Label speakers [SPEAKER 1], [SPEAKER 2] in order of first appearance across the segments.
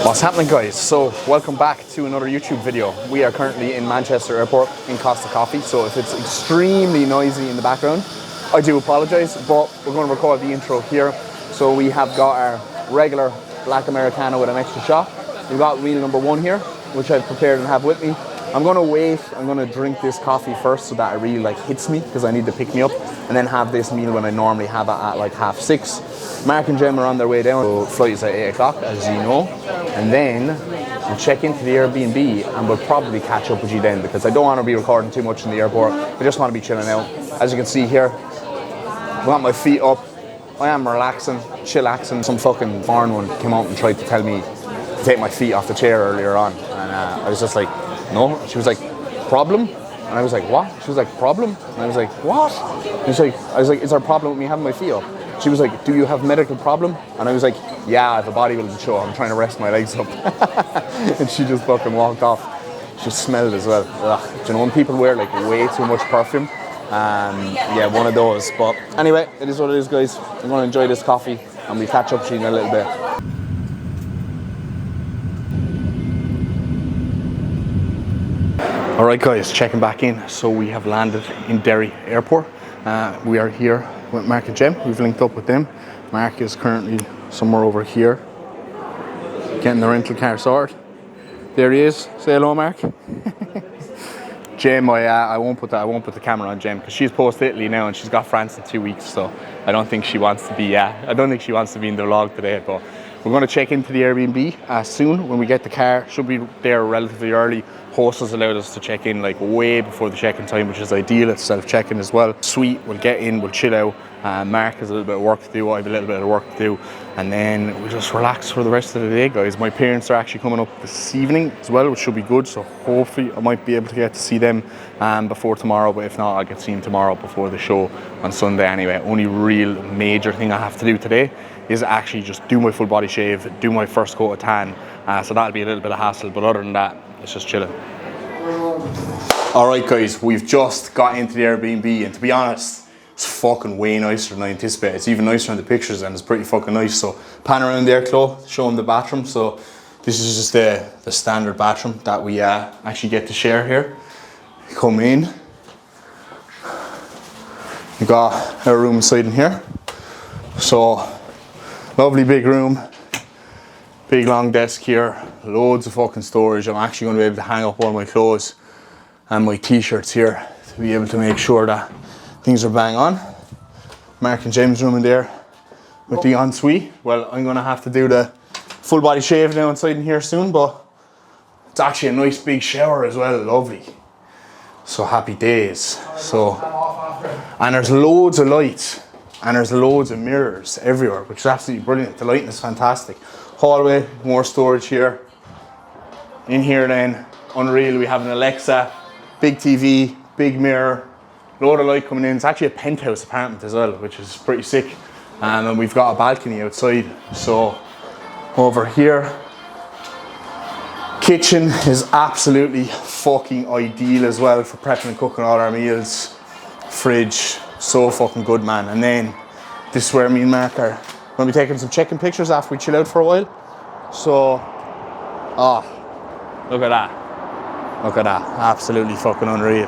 [SPEAKER 1] What's happening, guys? So welcome back to another YouTube video. We are currently in Manchester Airport in Costa Coffee, so if it's extremely noisy in the background, I do apologise, but we're going to record the intro here. So we have got our regular black Americano with an extra shot. We've got meal number one here, which I've prepared and have with me. I'm going to wait, I'm going to drink this coffee first so that it really hits me, because I need to pick me up, and then have this meal when I normally have it at 6:30. Mark and Jem are on their way down, so flight is at 8 o'clock, as you know, and then we'll check into the Airbnb and we'll probably catch up with you then, because I don't want to be recording too much in the airport. I just want to be chilling out. As you can see here, I've got my feet up, I am relaxing, chillaxing. Some fucking foreign one came out and tried to tell me to take my feet off the chair earlier on, and I was just like, no. She was like, problem? And I was like, what? She was like, problem? And I was like, what? And I was like, is there a problem with me having my feet up? She was like, do you have medical problem? And I was like, yeah, I have a bodybuilding show, I'm trying to rest my legs up. And she just fucking walked off. She smelled as well. Ugh. Do you know when people wear way too much perfume? Yeah, one of those. But anyway, it is what it is, guys. I'm going to enjoy this coffee and we'll catch up to you in a little bit. Alright, guys, checking back in. So we have landed in Derry Airport. We are here with Mark and Jem. We've linked up with them. Mark is currently somewhere over here getting the rental car sorted. There he is. Say hello, Mark. Jem, I won't put the camera on Jem because she's post Italy now and she's got France in 2 weeks, so I don't think she wants to be in the vlog today. But we're going to check into the Airbnb soon when we get the car. Should be there relatively early. Hostels allowed us to check in way before the check-in time, which is ideal. It's self-check-in as well. Sweet, we'll get in, we'll chill out. Mark has a little bit of work to do, I have a little bit of work to do, and then we'll just relax for the rest of the day, guys. My parents are actually coming up this evening as well, which should be good, so hopefully I might be able to get to see them before tomorrow, but if not, I'll get to see them tomorrow before the show on Sunday anyway. Only real major thing I have to do today is actually just do my full body shave, do my first coat of tan, so that'll be a little bit of hassle, but other than that, it's just chilling. Alright, guys, we've just got into the Airbnb, and to be honest, it's fucking way nicer than I anticipated. It's even nicer in the pictures, and it's pretty fucking nice. So pan around there, Chloe, show them the bathroom. So this is just the standard bathroom that we actually get to share here. Come in, we got our room inside in here. So lovely big room, big long desk here, loads of fucking storage. I'm actually going to be able to hang up all my clothes and my t-shirts here to be able to make sure that things are bang on. Mark and James' room in there with the ensuite. Well, I'm going to have to do the full body shave now inside in here soon, but it's actually a nice big shower as well, lovely. So happy days. So, and there's loads of lights and there's loads of mirrors everywhere, which is absolutely brilliant. The lighting is fantastic. Hallway, more storage here. In here then, unreal, we have an Alexa, big TV, big mirror, load of light coming in. It's actually a penthouse apartment as well, which is pretty sick. And we've got a balcony outside. So over here, kitchen is absolutely fucking ideal as well for prepping and cooking all our meals. Fridge, so fucking good, man. And then this is where me and Mark are going to be taking some check-in pictures after we chill out for a while. So, oh, look at that. Look at that, absolutely fucking unreal.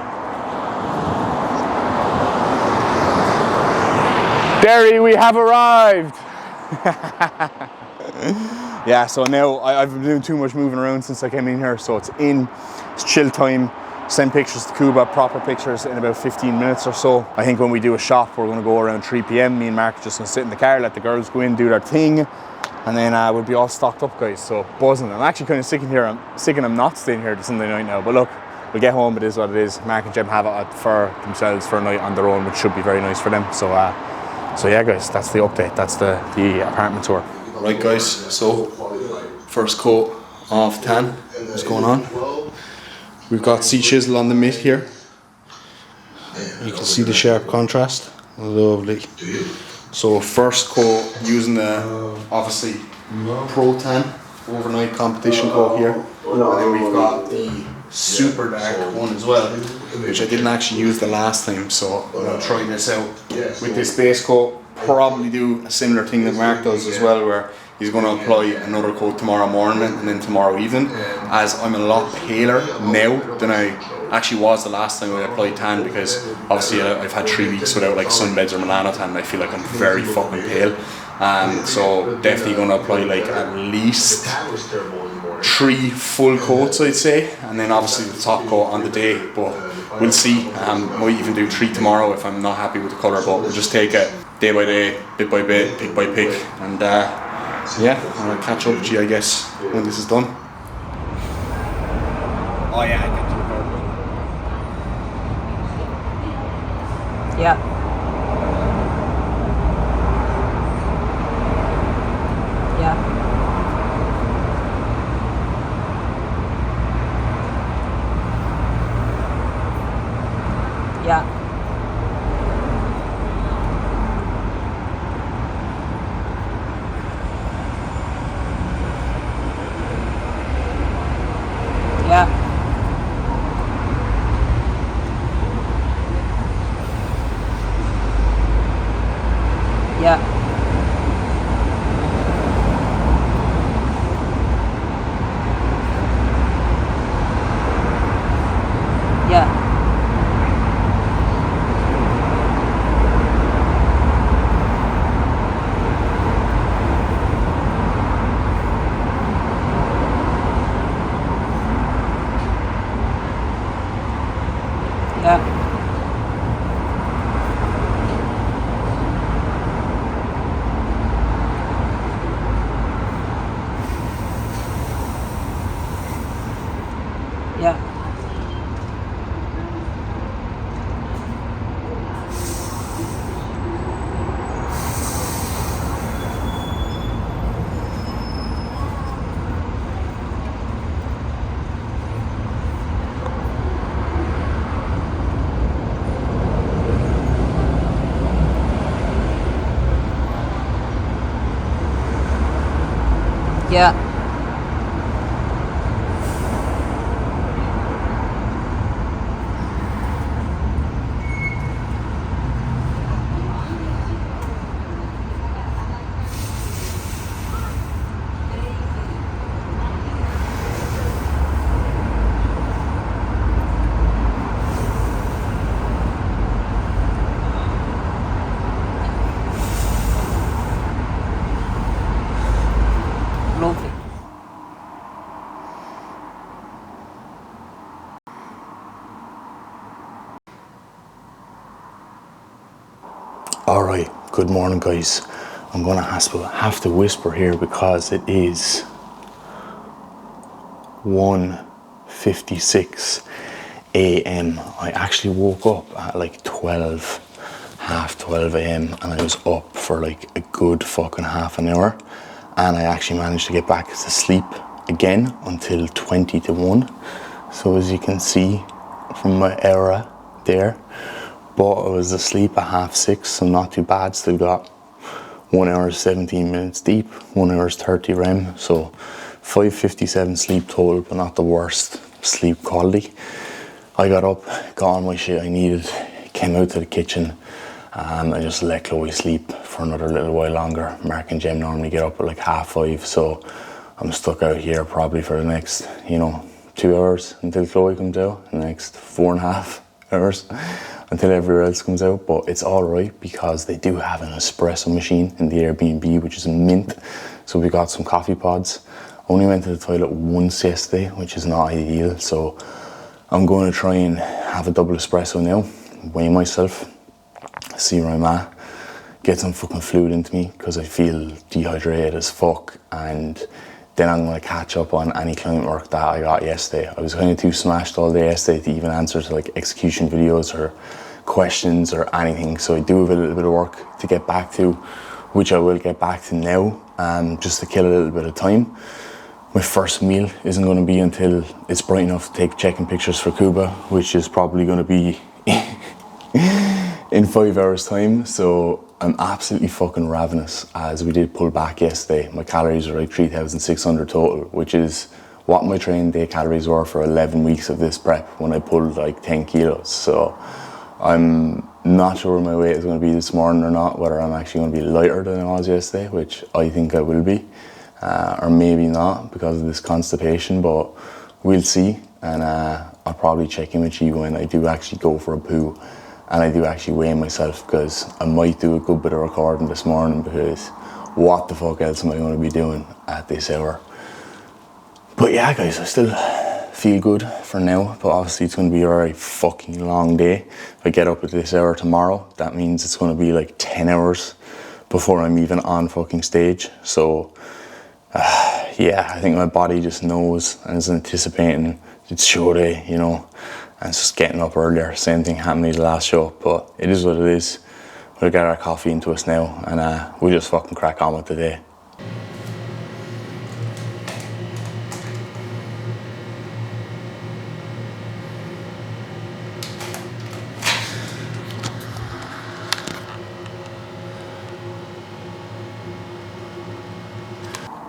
[SPEAKER 1] Derry, we have arrived. Yeah, so now I've been doing too much moving around since I came in here, so it's chill time. Send pictures to Cuba, proper pictures in about 15 minutes or so. I think when we do a shop, we're gonna go around 3 p.m. Me and Mark are just gonna sit in the car, let the girls go in, do their thing, and then we'll be all stocked up, guys. So buzzing. I'm actually kind of sick in here. I'm sick and I'm not staying here the Sunday night now, but look, we'll get home, it is what it is. Mark and Jem have it for themselves for a night on their own, which should be very nice for them. So yeah, guys, that's the update. That's the apartment tour. Right, guys, so first coat of tan. What's going on? We've got sea chisel on the mitt here. You can see the sharp contrast. Lovely. So first coat using the obviously Pro Tan overnight competition coat here, and then we've got the super dark one as well, which I didn't actually use the last time, so I'm going to try this out with this base coat. Probably do a similar thing that Mark does as well, where he's going to apply another coat tomorrow morning and then tomorrow evening, as I'm a lot paler now than I actually was the last time I applied tan, because obviously I've had 3 weeks without like sunbeds or Milano tan and I feel like I'm very fucking pale. So definitely going to apply like at least 3 full coats, I'd say, and then obviously the top coat on the day, but we'll see. Might even do 3 tomorrow if I'm not happy with the colour, but we'll just take it day by day, bit by bit, pick by pick, and yeah, I'll catch up with you, I guess, when this is done. Oh yeah, I get to the
[SPEAKER 2] Yeah. Yeah. Yeah. Yeah. Yeah. Yeah. Yeah. Yeah. Yeah. Lovely.
[SPEAKER 3] Alright, good morning guys. I'm gonna have to whisper here because it is 1:56 a.m. I actually woke up at like 12 a.m. and I was up for like a good fucking half an hour, and I actually managed to get back to sleep again until 20 to 1. So as you can see from my era there, but I was asleep at 6:30, so not too bad. Still got 1 hour 17 minutes deep, 1 hour 30 REM, so 5:57 sleep total, but not the worst sleep quality. I got up, got all my shit I needed, came out to the kitchen, and I just let Chloe sleep for another little while longer. Mark and Jem normally get up at like 5:30, so I'm stuck out here probably for the next, 2 hours until Chloe comes out, the next 4.5 hours until everywhere else comes out. But it's all right because they do have an espresso machine in the Airbnb, which is mint. So we got some coffee pods. Only went to the toilet once yesterday, which is not ideal. So I'm going to try and have a double espresso now, weigh myself, see where I'm at, get some fucking fluid into me because I feel dehydrated as fuck, and then I'm going to catch up on any client work that I got yesterday. I was kind of too smashed all day yesterday to even answer to like execution videos or questions or anything, so I do have a little bit of work to get back to, which I will get back to now, just to kill a little bit of time. My first meal isn't going to be until it's bright enough to take checking pictures for Cuba, which is probably going to be in 5 hours time. So I'm absolutely fucking ravenous, as we did pull back yesterday. My calories are like 3,600 total, which is what my training day calories were for 11 weeks of this prep when I pulled like 10 kilos. So I'm not sure where my weight is going to be this morning or not, whether I'm actually going to be lighter than I was yesterday, which I think I will be, or maybe not because of this constipation, but we'll see. And I'll probably check in with you when I do actually go for a poo and I do actually weigh myself, because I might do a good bit of recording this morning, because what the fuck else am I going to be doing at this hour? But yeah, guys, I still feel good for now, but obviously it's going to be a very fucking long day. If I get up at this hour tomorrow, that means it's going to be like 10 hours before I'm even on fucking stage. So yeah, I think my body just knows and is anticipating it's show day, you know, and it's just getting up earlier. Same thing happened to the last show, but it is what it is. We'll get our coffee into us now, and we'll just fucking crack on with the day.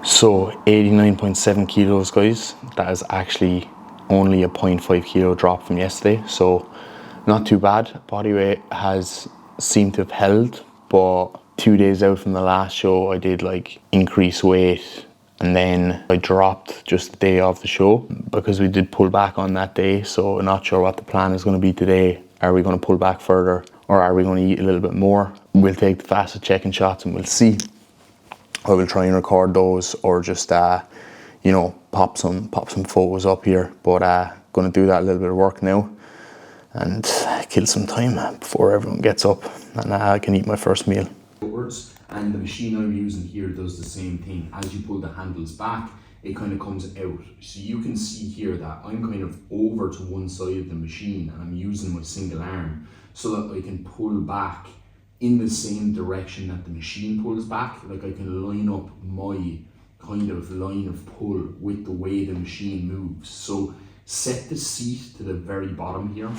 [SPEAKER 3] So 89.7 kilos, guys. That is actually only a 0.5 kilo drop from yesterday, so not too bad. Body weight has seemed to have held, but 2 days out from the last show I did like increase weight, and then I dropped just the day of the show because we did pull back on that day. So I'm not sure what the plan is going to be today. Are we going to pull back further, or are we going to eat a little bit more? We'll take the fastest check-in shots and we'll see. I will try and record those, or just you know, pop some photos up here, but gonna do that little bit of work now and kill some time before everyone gets up and I can eat my first meal.
[SPEAKER 1] And the machine I'm using here does the same thing. As you pull the handles back, it kind of comes out. So you can see here that I'm kind of over to one side of the machine and I'm using my single arm so that I can pull back in the same direction that the machine pulls back. Like I can line up my kind of line of pull with the way the machine moves. So set the seat to the very bottom here.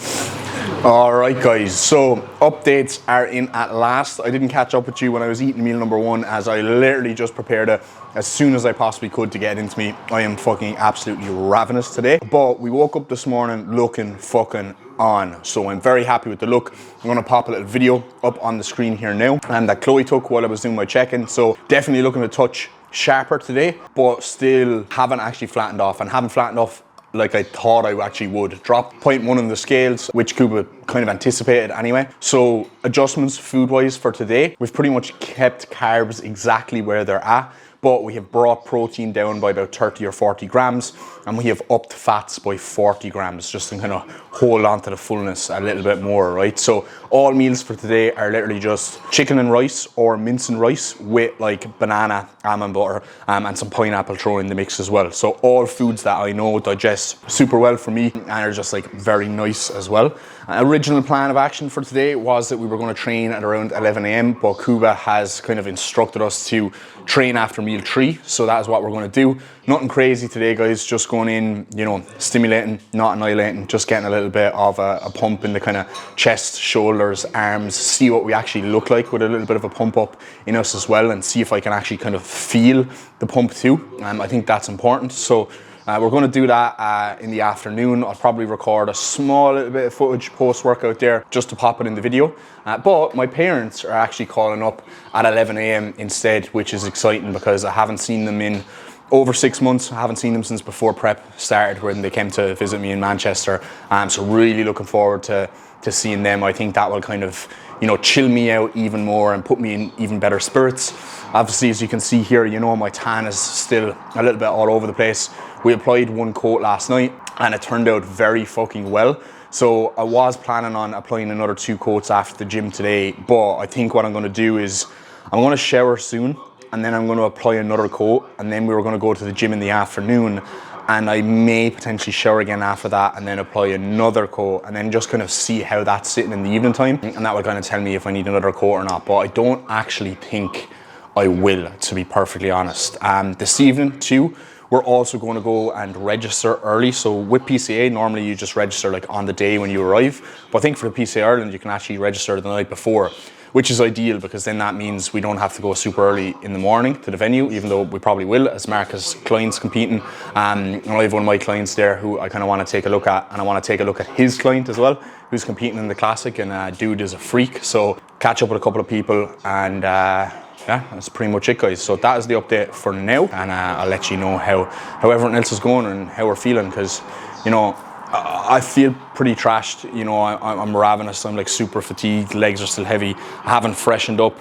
[SPEAKER 1] All right, guys, so updates are in at last. I didn't catch up with you when I was eating meal number one, as I literally just prepared it as soon as I possibly could to get into me. I am fucking absolutely ravenous today, but we woke up this morning looking fucking on, so I'm very happy with the look. I'm gonna pop a little video up on the screen here now, and that Chloe took while I was doing my check-in. So definitely looking a touch sharper today, but still haven't actually flattened off, and haven't flattened off like I thought I actually would. Dropped 0.1 in the scales, which Cuba kind of anticipated anyway. So adjustments food-wise for today, we've pretty much kept carbs exactly where they're at, but we have brought protein down by about 30 or 40 grams, and we have upped fats by 40 grams, just to kind of hold on to the fullness a little bit more, right? So all meals for today are literally just chicken and rice, or mince and rice with like banana, almond butter, and some pineapple thrown in the mix as well. So all foods that I know digest super well for me and are just like very nice as well. Original plan of action for today was that we were going to train at around 11 a.m, but Cuba has kind of instructed us to train after meal 3, so that is what we're going to do. Nothing crazy today, guys, just going in, you know, stimulating, not annihilating, just getting a little bit of a pump in the kind of chest, shoulders, arms, see what we actually look like with a little bit of a pump up in us as well, and see if I can actually kind of feel the pump too. I think that's important. So we're going to do that in the afternoon. I'll probably record a small little bit of footage post-workout there just to pop it in the video. But my parents are actually calling up at 11 a.m. instead, which is exciting because I haven't seen them in over 6 months. I haven't seen them since before prep started, when they came to visit me in Manchester. So really looking forward to seeing them. I think that will kind of, you know, chill me out even more and put me in even better spirits. Obviously, as you can see here, you know, my tan is still a little bit all over the place. We applied one coat last night and it turned out very fucking well. So I was planning on applying another 2 coats after the gym today, but I think what I'm going to do is I'm going to shower soon, and then I'm going to apply another coat, and then we were going to go to the gym in the afternoon, and I may potentially shower again after that and then apply another coat, and then just kind of see how that's sitting in the evening time, and that will kind of tell me if I need another coat or not. But I don't actually think I will, to be perfectly honest. This evening too, we're also going to go and register early. So with PCA, normally you just register like on the day when you arrive, but I think for the PCA Ireland you can actually register the night before. which is ideal because then that means we don't have to go super early in the morning to the venue, even though we probably will, as Mark has clients competing. And I have one of my clients there who I kind of want to take a look at, and I want to take a look at his client as well, who's competing in the Classic, and dude is a freak. So catch up with a couple of people, and yeah, that's pretty much it, guys. So that is the update for now, and I'll let you know how everyone else is going and how we're feeling, because, you know, I feel pretty trashed. You know, I'm ravenous. I'm like super fatigued. Legs are still heavy. I haven't freshened up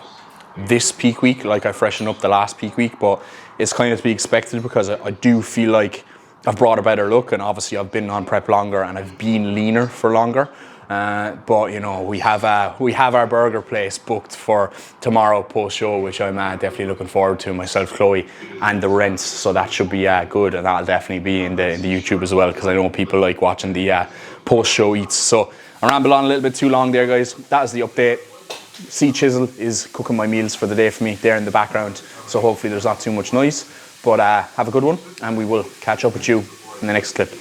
[SPEAKER 1] this peak week like I freshened up the last peak week, but it's kind of to be expected because I do feel like I've brought a better look, and obviously I've been on prep longer and I've been leaner for longer. But you know, we have our burger place booked for tomorrow post show, which I'm definitely looking forward to, myself, Chloe, and the rents. So that should be good, and that'll definitely be in the YouTube as well, because I know people like watching the post show eats. So I rambled on a little bit too long there, guys. That is the update. C Chisel is cooking my meals for the day for me there in the background, so hopefully there's not too much noise. But have a good one, and we will catch up with you in the next clip.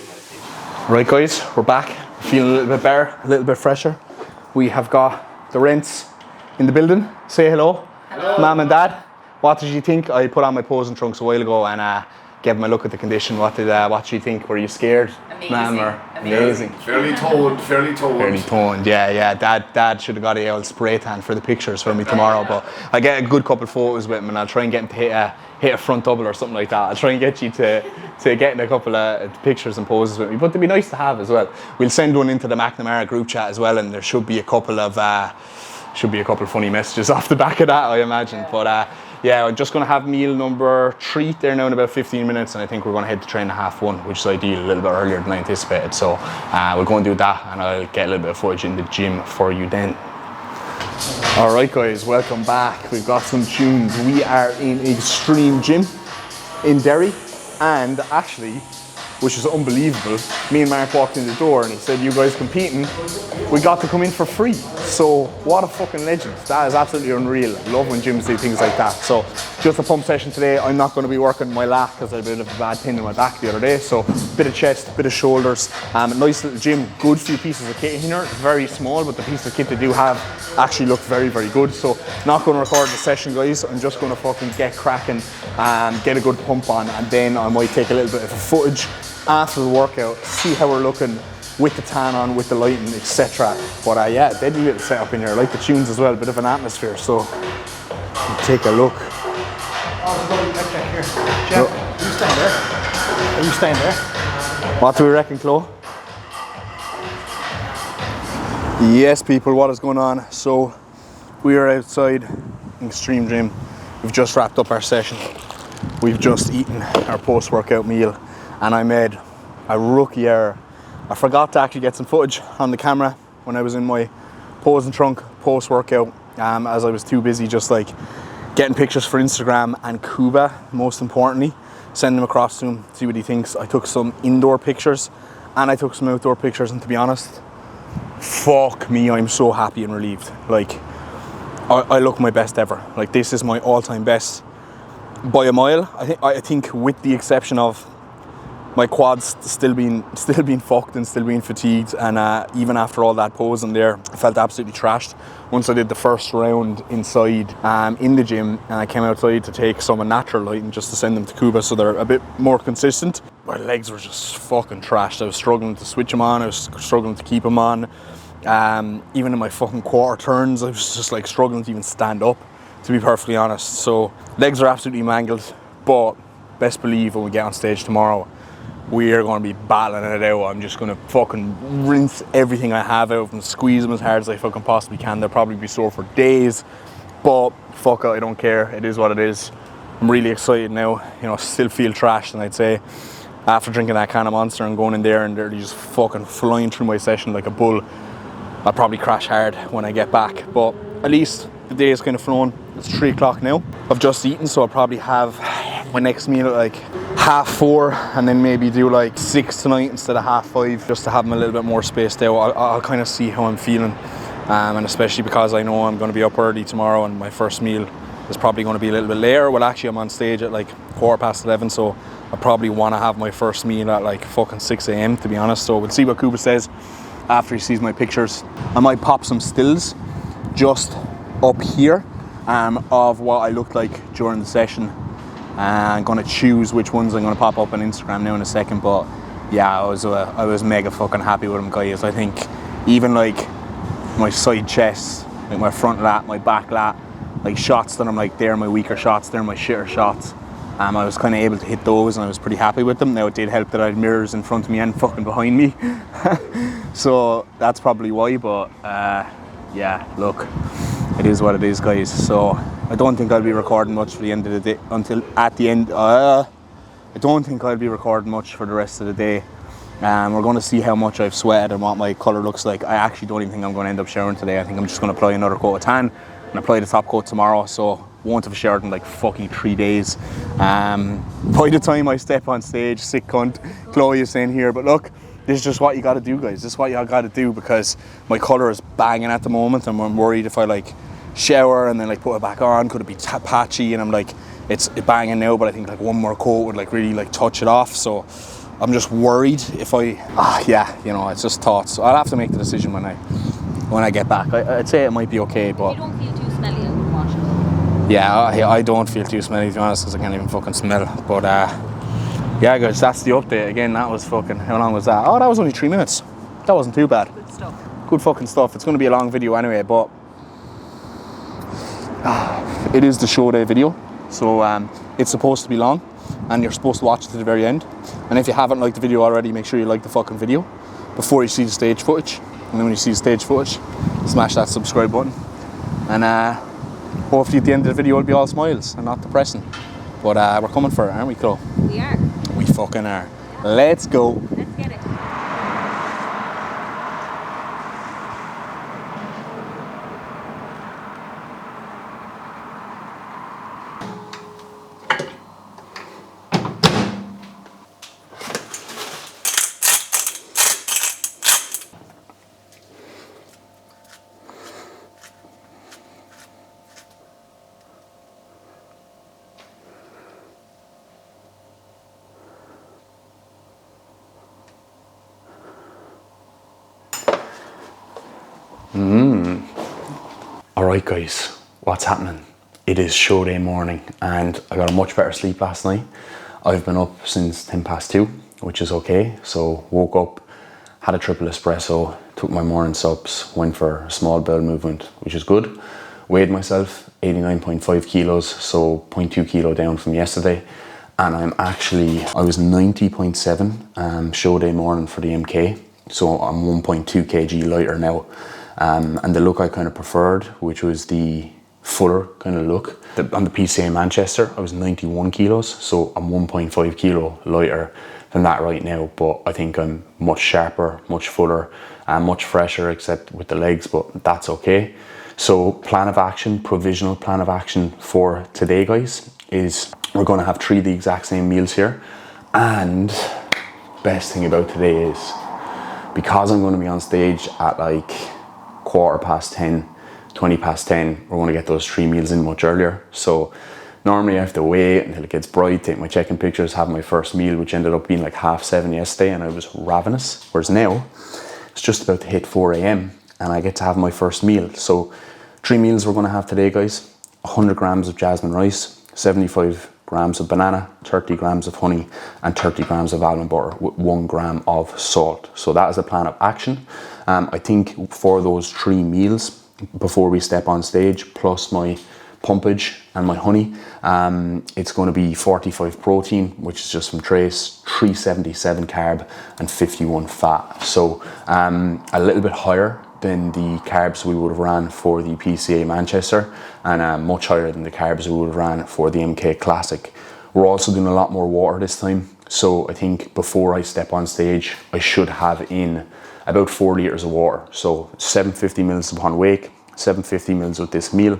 [SPEAKER 1] Right, guys, we're back. Feeling a little bit better, a little bit fresher. We have got the rents in the building. Say hello. Hello. Mom and Dad. What did you think? I put on my posing trunks a while ago and gave them a look at the condition. What did you think? Were you scared?
[SPEAKER 2] Amazing.
[SPEAKER 1] Amazing.
[SPEAKER 4] Fairly toned.
[SPEAKER 1] Yeah. Dad should have got a old spray tan for the pictures for me tomorrow. But I get a good couple of photos with him, and I'll try and get him to hit a front double or something like that. I'll try and get you to get in a couple of pictures and poses with me. But they'd be nice to have as well. We'll send one into the McNamara group chat as well, and there should be a couple of funny messages off the back of that, I imagine. But yeah, I'm just going to have meal number 3 there now in about 15 minutes, and I think we're going to head to train at 1:30, which is ideal, a little bit earlier than I anticipated. So we'll go and do that, and I'll get a little bit of footage in the gym for you then. Alright, guys, welcome back. We've got some tunes. We are in Extreme Gym in Derry, and actually, which is unbelievable, me and Mark walked in the door and he said, "You guys competing? We got to come in for free." So what a fucking legend. That is absolutely unreal. I love when gyms do things like that. So just a pump session today. I'm not going to be working my lat because I had a bit of a bad pain in my back the other day. So bit of chest, bit of shoulders. A nice little gym, good few pieces of kit in here. It's very small, but the pieces of kit they do have actually look very, very good. So not going to record the session, guys. I'm just going to fucking get cracking and get a good pump on, and then I might take a little bit of footage after the workout, see how we're looking with the tan on, with the lighting, etc. But yeah, deadly little setup in here. I like the tunes as well, a bit of an atmosphere. So take a look.
[SPEAKER 4] Jeff, are you staying there? Are you staying there?
[SPEAKER 1] What do we reckon, Chloe? Yes, people, what is going on? So we are outside Extreme Gym. We've just wrapped up our session. We've just eaten our post-workout meal, and I made a rookie error. I forgot to actually get some footage on the camera when I was in my posing trunk post-workout, as I was too busy just like getting pictures for Instagram and Kuba, most importantly, sending them across to him, see what he thinks. I took some indoor pictures and I took some outdoor pictures, and to be honest, fuck me, I'm so happy and relieved. Like, I look my best ever. Like, this is my all-time best by a mile. I think with the exception of my quads still being fucked and still being fatigued, and even after all that posing there, I felt absolutely trashed. Once I did the first round inside in the gym, and I came outside to take some natural lighting just to send them to Cuba so they're a bit more consistent, my legs were just fucking trashed. I was struggling to switch them on, I was struggling to keep them on. Even in my fucking quarter turns, I was just like struggling to even stand up, to be perfectly honest. So legs are absolutely mangled, but best believe when we get on stage tomorrow, we are going to be battling it out. I'm just going to fucking rinse everything I have out of them, squeeze them as hard as I fucking possibly can. They'll probably be sore for days, but fuck it, I don't care. It is what it is. I'm really excited now. You know, still feel trashed, and I'd say after drinking that can of Monster and going in there and they're just fucking flying through my session like a bull, I'll probably crash hard when I get back. But at least the day is kind of flown. It's 3 o'clock now. I've just eaten, so I'll probably have my next meal at like 4:30, and then maybe do like 6 tonight instead of 5:30, just to have them a little bit more spaced out. I'll kind of see how I'm feeling, and especially because I know I'm going to be up early tomorrow, and my first meal is probably going to be a little bit later. Well, actually, I'm on stage at like 11:15, so I probably want to have my first meal at like fucking 6 a.m. to be honest. So we'll see what Kuba says after he sees my pictures. I might pop some stills just up here of what I looked like during the session. I'm going to choose which ones I'm going to pop up on Instagram now in a second, but yeah, I was mega fucking happy with them, guys. I think even like my side chest, like my front lat, my back lat, like shots that I'm like, they're my weaker shots, they're my shitter shots. I was kind of able to hit those and I was pretty happy with them. Now it did help that I had mirrors in front of me and fucking behind me. So that's probably why, but yeah, look, it is what it is, guys. So I don't think I'll be recording much for the end of the day, until at the end. I don't think I'll be recording much for the rest of the day. We're going to see how much I've sweated and what my colour looks like. I actually don't even think I'm going to end up showering today. I think I'm just going to apply another coat of tan and apply the top coat tomorrow. So won't have showered in like fucking 3 days. By the time I step on stage, sick cunt, Chloe is saying here, but look, this is just what you got to do, guys. This is what you got to do, because my colour is banging at the moment and I'm worried if I like shower and then like put it back on, could it be patchy, and I'm like, it's banging now, but I think like one more coat would like really like touch it off. So I'm just worried if yeah, you know, it's just thoughts. So I'll have to make the decision when I get back. I'd say it might be okay, but
[SPEAKER 2] You don't feel too smelly, I would wash it.
[SPEAKER 1] yeah, I don't feel too smelly, to be honest, because I can't even fucking smell. But yeah, guys, that's the update. Again, that was fucking, how long was that? Oh, that was only 3 minutes. That wasn't too bad.
[SPEAKER 2] Good stuff.
[SPEAKER 1] Good fucking stuff. It's going to be a long video anyway, but it is the show day video, so it's supposed to be long and you're supposed to watch it to the very end. And if you haven't liked the video already, make sure you like the fucking video before you see the stage footage. And then when you see the stage footage, smash that subscribe button, and hopefully at the end of the video it'll be all smiles and not depressing. But we're coming for it, aren't we, Chloe?
[SPEAKER 2] We are.
[SPEAKER 1] We fucking are. Let's go.
[SPEAKER 2] Let's get it.
[SPEAKER 3] Alright guys, what's happening? It is show day morning and I got a much better sleep last night. I've been up since 2:10, which is okay. So woke up, had a triple espresso, took my morning subs, went for a small bowel movement, which is good. Weighed myself, 89.5 kilos, so 0.2 kilo down from yesterday. And I was 90.7 show day morning for the MK. So I'm 1.2 kg lighter now. And the look I kind of preferred, which was the fuller kind of look. On the PCA Manchester, I was 91 kilos, so I'm 1.5 kilo lighter than that right now, but I think I'm much sharper, much fuller, and much fresher, except with the legs, but that's okay. So plan of action, provisional plan of action for today, guys, is we're going to have 3 of the exact same meals here. And best thing about today is, because I'm going to be on stage at like 10:15, 10:20, we're going to get those 3 meals in much earlier. So normally I have to wait until it gets bright, take my check-in pictures, have my first meal, which ended up being like 7:30 yesterday, and I was ravenous. Whereas now it's just about to hit 4 a.m. and I get to have my first meal. So 3 meals we're going to have today, guys. 100 grams of jasmine rice, 75 grams of banana, 30 grams of honey, and 30 grams of almond butter with 1 gram of salt. So that is a plan of action. I think for those 3 meals before we step on stage, plus my pumpage and my honey, it's going to be 45 protein, which is just from trace, 377 carb, and 51 fat. So a little bit higher than the carbs we would have ran for the PCA Manchester, and much higher than the carbs we would have ran for the MK Classic. We're also doing a lot more water this time, so I think before I step on stage I should have in about 4 litres of water. So 750 mils upon wake, 750 mils with this meal,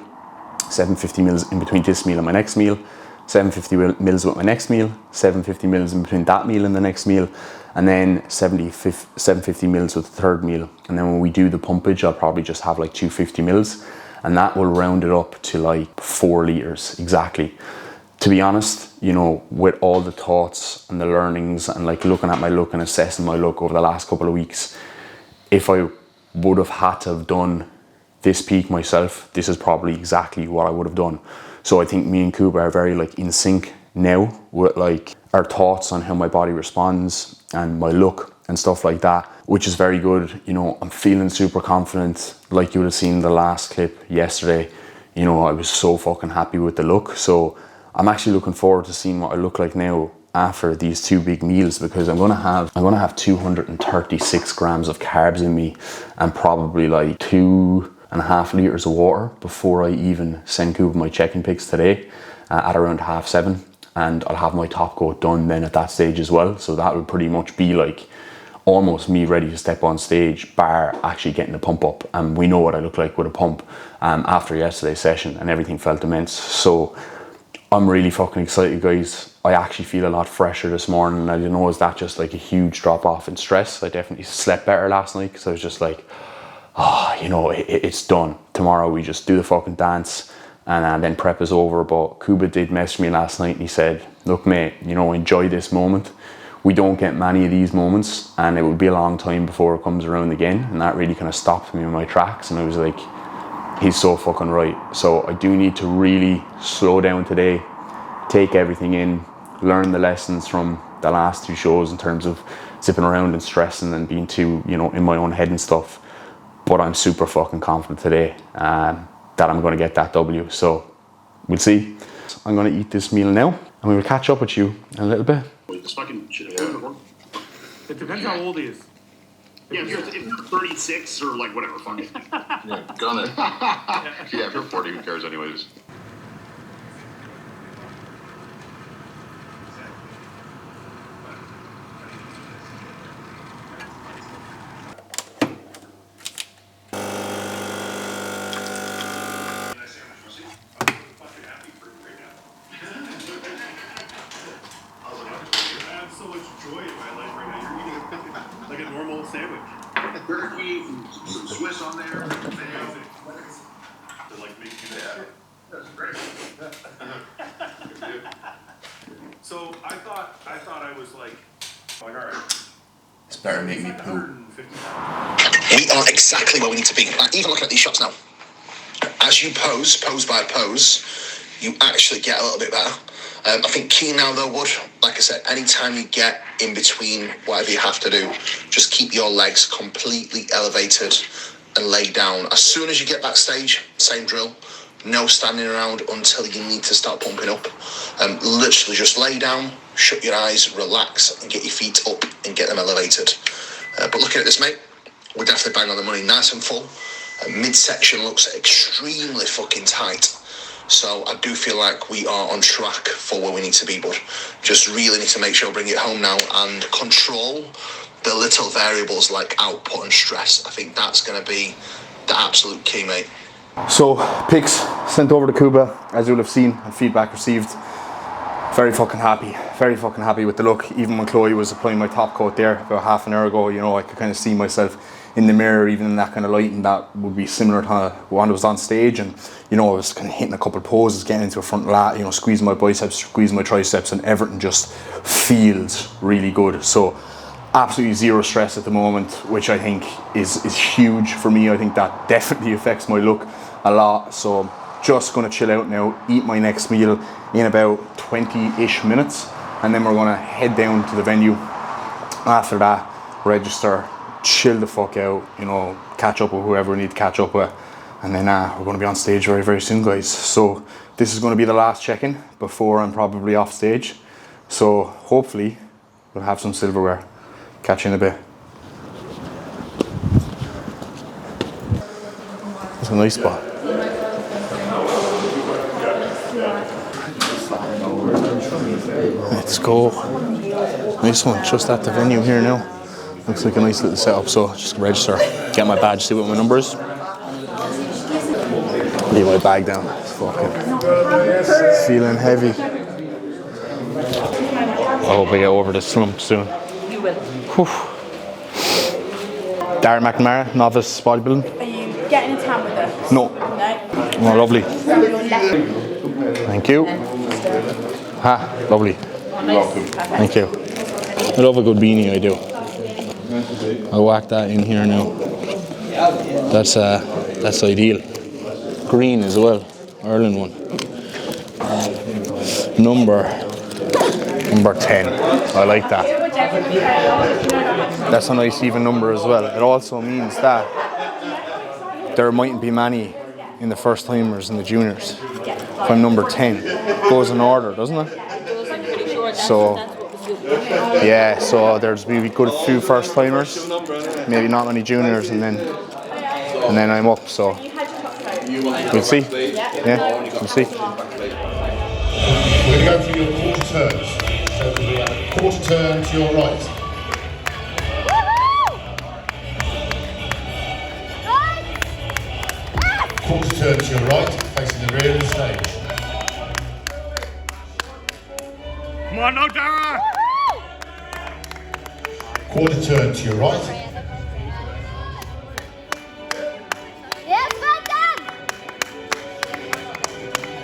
[SPEAKER 3] 750 mils in between this meal and my next meal, 750 mils with my next meal, 750 mils in between that meal and the next meal, and then 750 mils with the third meal. And then when we do the pumpage, I'll probably just have like 250 mils, and that will round it up to like 4 litres exactly. To be honest, you know, with all the thoughts and the learnings and like looking at my look and assessing my look over the last couple of weeks, if I would have had to have done this peak myself, this is probably exactly what I would have done. So I think me and Kuba are very like in sync now with like our thoughts on how my body responds and my look and stuff like that, which is very good. You know, I'm feeling super confident. Like you would have seen the last clip yesterday, you know, I was so fucking happy with the look. So I'm actually looking forward to seeing what I look like now after these 2 big meals, because I'm gonna have 236 grams of carbs in me and probably like 2.5 liters of water before I even send Kuba my check-in pics today at around 7:30. And I'll have my top coat done then at that stage as well. So that would pretty much be like almost me ready to step on stage, bar actually getting the pump up. And we know what I look like with a pump after yesterday's session, and everything felt immense. So I'm really fucking excited, guys. I actually feel a lot fresher this morning. I don't know, is that just like a huge drop off in stress? I definitely slept better last night because I was just like, oh, you know, it's done. Tomorrow we just do the fucking dance and then prep is over. But Kuba did message me last night and he said, look mate, you know, enjoy this moment. We don't get many of these moments and it will be a long time before it comes around again. And that really kind of stopped me in my tracks, and I was like, he's so fucking right. So I do need to really slow down today, take everything in, learn the lessons from the last 2 shows in terms of zipping around and stressing and being too, you know, in my own head and stuff. But I'm super fucking confident today that I'm going to get that W. So we'll see. I'm going to eat this meal now and we will catch up with you in a little bit.
[SPEAKER 5] This fucking shit.
[SPEAKER 4] It depends how old he is.
[SPEAKER 5] Yeah, if you're 36 or like whatever, fuck it.
[SPEAKER 6] Yeah, gun it. Yeah, if you're 40, who cares anyways?
[SPEAKER 5] Like a normal sandwich. Turkey, some Swiss on there. To like make you that. That's great.
[SPEAKER 7] So I thought I was like all right.
[SPEAKER 3] It's better make me poo.
[SPEAKER 8] We are exactly where we need to be. Even looking at these shots now, as you pose by pose, you actually get a little bit better. I think key now though would, like I said, anytime you get in between whatever you have to do, just keep your legs completely elevated and lay down. As soon as you get backstage, same drill, no standing around until you need to start pumping up. Literally just lay down, shut your eyes, relax and get your feet up and get them elevated. But looking at this, mate, we're definitely bang on the money, nice and full. Midsection looks extremely fucking tight. So I do feel like we are on track for where we need to be, but just really need to make sure we bring it home now and control the little variables like output and stress. I think that's going to be the absolute key, mate.
[SPEAKER 1] So, pics sent over to Kuba, as you'll have seen, and feedback received. Very fucking happy with the look. Even when Chloe was applying my top coat there about half an hour ago, you know, I could kind of see myself in the mirror, even in that kind of light, and that would be similar to when I was on stage. And you know, I was kind of hitting a couple of poses, getting into a front lat, you know, squeezing my biceps, squeezing my triceps, and everything just feels really good. So absolutely zero stress at the moment, which I think is huge for me. I think that definitely affects my look a lot. So just going to chill out now, eat my next meal in about 20-ish minutes, and then we're going to head down to the venue. After that, register, chill the fuck out, you know, catch up with whoever we need to catch up with, and then we're going to be on stage very, very soon, guys. So this is going to be the last check-in before I'm probably off stage. So hopefully we'll have some silverware. Catch you in a bit. It's a nice spot. Let's go. Nice one, just at the venue here now. Looks like a nice little setup, so just register, get my badge, see what my number is. Leave my bag down. It's fucking feeling heavy. I hope I get over this slump soon.
[SPEAKER 2] You will.
[SPEAKER 1] Whew. Darren McNamara, novice bodybuilding.
[SPEAKER 9] Are you getting a tan with us?
[SPEAKER 1] No.
[SPEAKER 9] No.
[SPEAKER 1] Oh, lovely.
[SPEAKER 9] Grab your left.
[SPEAKER 1] Thank you. Ha, lovely. Thank you. I love a good beanie, I do. I'll whack that in here now. That's
[SPEAKER 3] That's ideal. Green as well, Ireland one. Number 10. I like that. That's a nice even number as well. It also means that there mightn't be many in the first timers and the juniors. If I'm number 10, it goes in order, doesn't it? So yeah, so there's maybe good few first timers, maybe not many juniors, and then I'm up. So we'll see. Yeah, we'll see.
[SPEAKER 10] We're going to go through your quarter turns. So we have a quarter turn to your right. Quarter turn to your right, facing the rear of the stage.
[SPEAKER 7] Come on now, Dara!
[SPEAKER 10] Quarter turn to your right.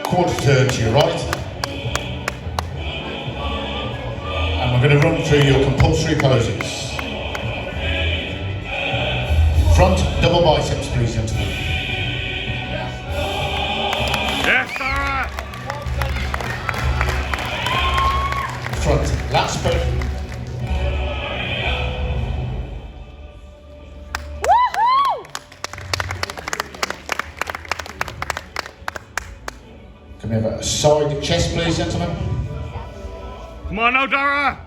[SPEAKER 10] Quarter turn to your right. And we're going to run through your compulsory poses. Front double biceps, please, gentlemen.
[SPEAKER 7] Yes, Dara!
[SPEAKER 10] Front lat spread. Can we have a side chest, please, gentlemen?
[SPEAKER 7] Come on now, Dara!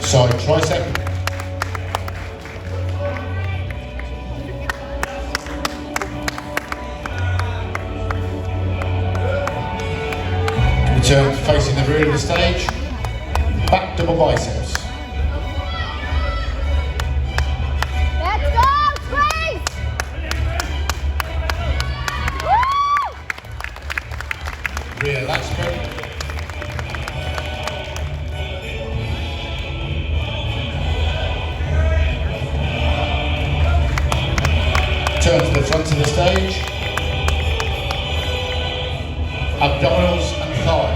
[SPEAKER 10] Side tricep. Return facing the rear of the stage. Back double biceps.
[SPEAKER 11] Let's go, please!
[SPEAKER 10] Rear lat spread. Turn to the front of the stage. Abdominals and thigh.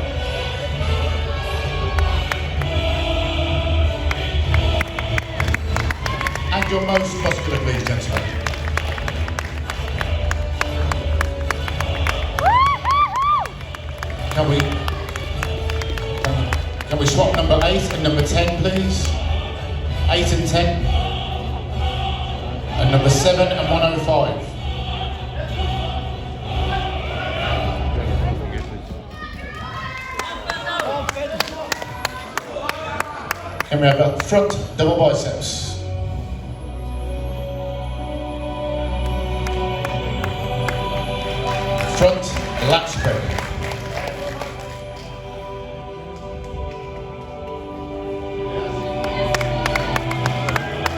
[SPEAKER 10] And your most muscular, please, gentlemen. Can we swap number 8 and number 10, please? 8 and 10. And number 7 and 105. Can we have a front double biceps? Front lat spread.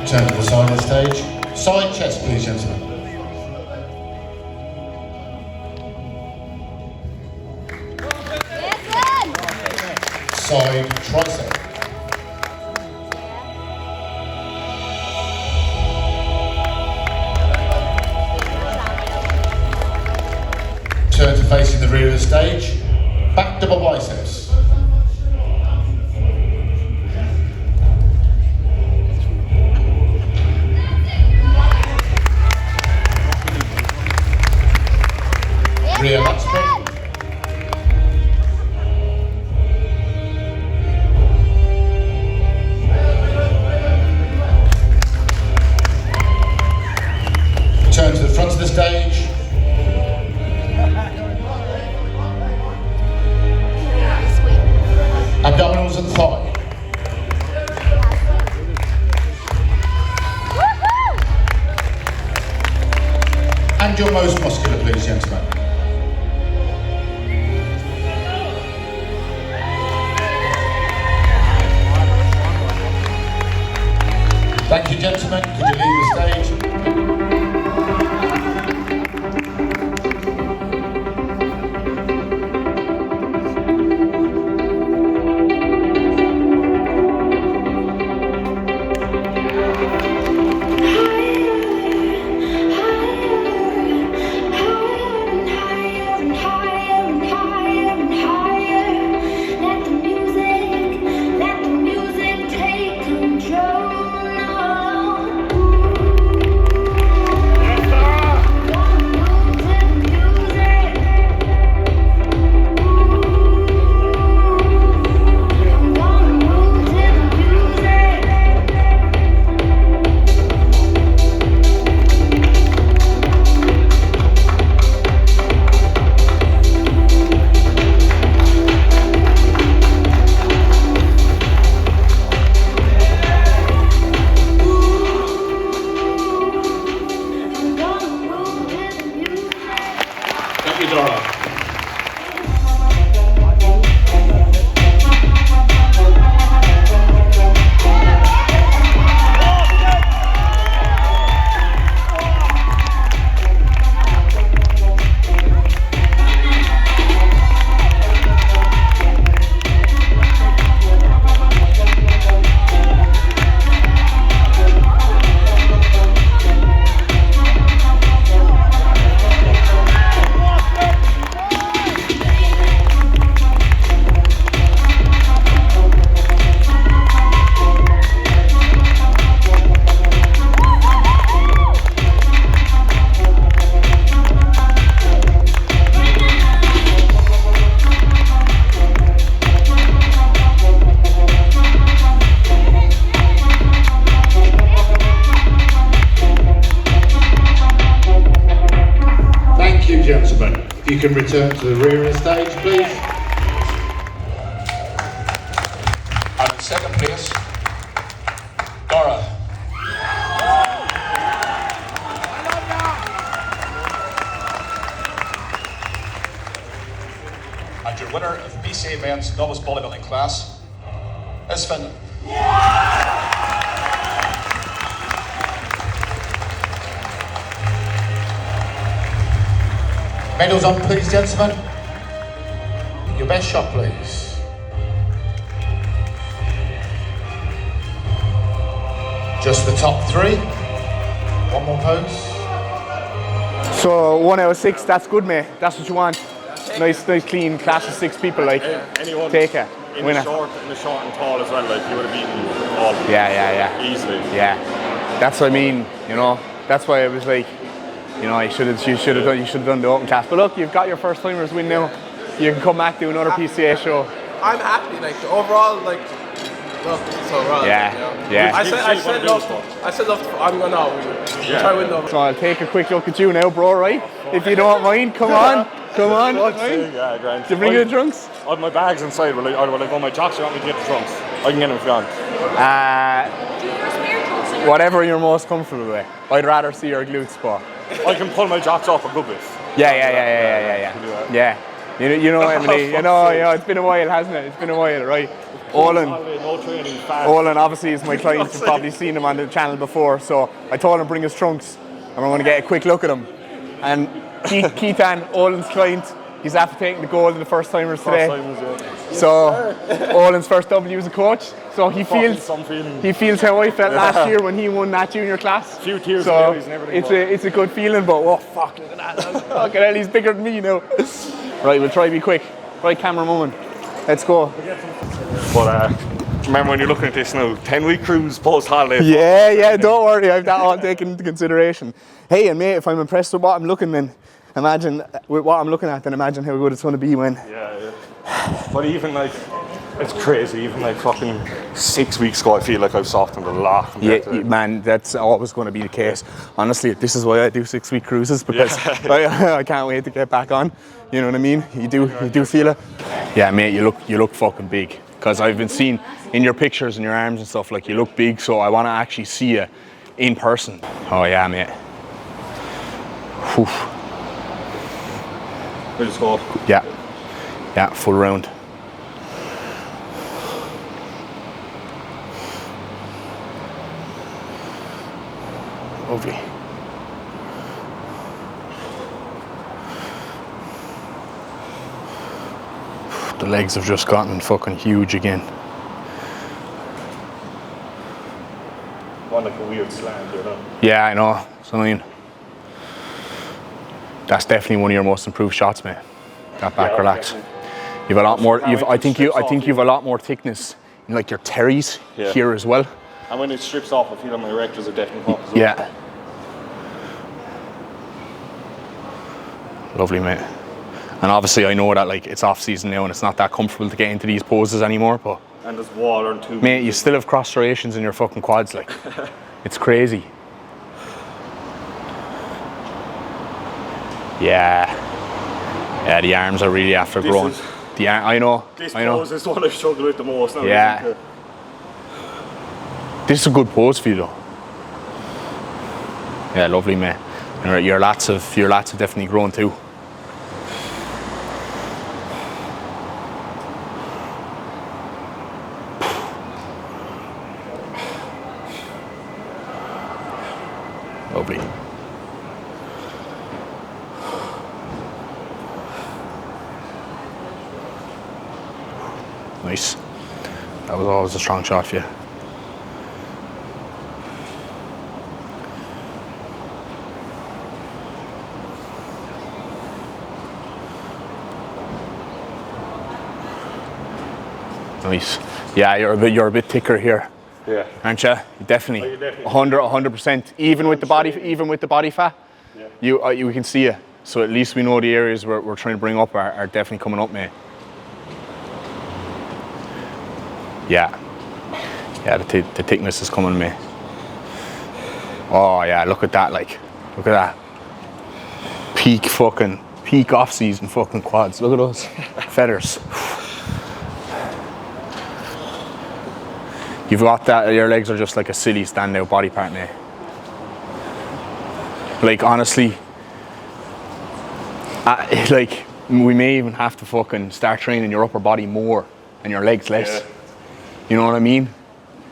[SPEAKER 10] Turn to the side of the stage. Side chest, please, gentlemen. Side tricep. Turn to facing the rear of the stage. Back double biceps. Rear lat spread. Turn to the front of the stage. Abdominals and thigh. And your most muscular, please, gentlemen. Thank you, gentlemen. Could you leave the stage?
[SPEAKER 11] Let the music take control now.
[SPEAKER 10] you can return to the rear of the stage, please.
[SPEAKER 12] And in second place, Dora. And your winner of the PCA Men's Novice Bodybuilding class is Finn.
[SPEAKER 10] Medals on, please, gentlemen. Your best shot, please. Just the top 3. One more pose.
[SPEAKER 1] So 1 out of 6, that's good, mate. That's what you want. Nice, clean class of 6 people, like.
[SPEAKER 7] Anyone
[SPEAKER 1] take it.
[SPEAKER 7] in
[SPEAKER 1] Win
[SPEAKER 7] the
[SPEAKER 1] it.
[SPEAKER 7] short and tall as well, like you would have beaten all of them.
[SPEAKER 1] Yeah.
[SPEAKER 7] Easily.
[SPEAKER 1] Yeah. That's what I mean, you know. That's why I was like, you know, you should have done the open class. But look, you've got your first timers win now. You can come back to another PCA show.
[SPEAKER 13] I'm happy, like overall, like look, so right.
[SPEAKER 1] Yeah,
[SPEAKER 13] Like,
[SPEAKER 1] yeah.
[SPEAKER 13] I said love. I'm gonna try win them.
[SPEAKER 1] So I'll take a quick look at you now, bro. Right? If you don't mind, come on. Right?
[SPEAKER 7] Yeah, grand.
[SPEAKER 1] Did you bring the trunks?
[SPEAKER 7] I have my bags inside. Will I go my jocks or want me to get the trunks? I can get them if you want.
[SPEAKER 1] Whatever you're most comfortable with. I'd rather see your glutes, but.
[SPEAKER 7] I can pull my jocks off a good bit.
[SPEAKER 1] Yeah. You know, Emily. You know, it's been a while, hasn't it? It's been a while, right? Olin.
[SPEAKER 7] No training, fast.
[SPEAKER 1] Olin obviously is my client. You've probably seen him on the channel before. So I told him to bring his trunks, and we're going to get a quick look at him. And Keithan, Olin's client, he's after taking the gold in the first timers today. So Olin's first W as a coach. So he feels how I felt last year when he won that junior class.
[SPEAKER 7] A few tears
[SPEAKER 1] so
[SPEAKER 7] and everything.
[SPEAKER 1] It's a good feeling, but oh fuck, look at that. Fucking hell, he's bigger than me now. Right, we'll try to be quick. Right, camera moment. Let's go.
[SPEAKER 7] But remember when you're looking at this now, 10-week cruise post-holiday.
[SPEAKER 1] Yeah, don't worry, I've that all taken into consideration. Hey, and mate, if I'm impressed with what I'm looking at, then imagine how good it's going to be when.
[SPEAKER 7] Yeah. But even like, it's crazy, even like fucking 6 weeks ago, I feel like I've softened a lot.
[SPEAKER 1] Man, that's always going to be the case. Honestly, this is why I do 6 week cruises, because I can't wait to get back on. You know what I mean? You do feel it. Yeah, mate, you look fucking big. Because I've been seeing in your pictures and your arms and stuff, like you look big, so I want to actually see you in person. Oh yeah, mate. Whew.
[SPEAKER 7] We just go.
[SPEAKER 1] Yeah, full round. Lovely. The legs have just gotten fucking huge again.
[SPEAKER 7] One like a weird slant, you know?
[SPEAKER 1] Yeah, I know. So I mean, that's definitely one of your most improved shots, mate. That back relax. You've a lot more. I think you've a lot more thickness in like your terries here as well.
[SPEAKER 7] And when it strips off, I feel like my erectors are definitely pop as well.
[SPEAKER 1] Yeah. Lovely, mate. And obviously I know that like it's off season now and it's not that comfortable to get into these poses anymore, but
[SPEAKER 7] and there's water and tubes.
[SPEAKER 1] Mate, you still have cross striations in your fucking quads, like. It's crazy. Yeah, the arms are really after growing. I know.
[SPEAKER 7] This pose is what I struggle with the most now.
[SPEAKER 1] Yeah. This is a good pose for you though. Yeah, lovely, mate. And your lats have definitely grown too. Lovely. Nice. That was always a strong shot for you. Nice. Yeah, you're a bit thicker here.
[SPEAKER 7] Yeah.
[SPEAKER 1] Aren't you? Definitely. 100%. Even with the body fat, we can see it. So at least we know the areas we're trying to bring up are definitely coming up, mate. Yeah, the thickness is coming, mate. Oh yeah, look at that, like, look at that. Peak peak off-season fucking quads. Look at those feathers. You've got that, your legs are just like a silly standout body part now. Like honestly, like we may even have to fucking start training your upper body more and your legs less.
[SPEAKER 7] Yeah.
[SPEAKER 1] You know what I mean?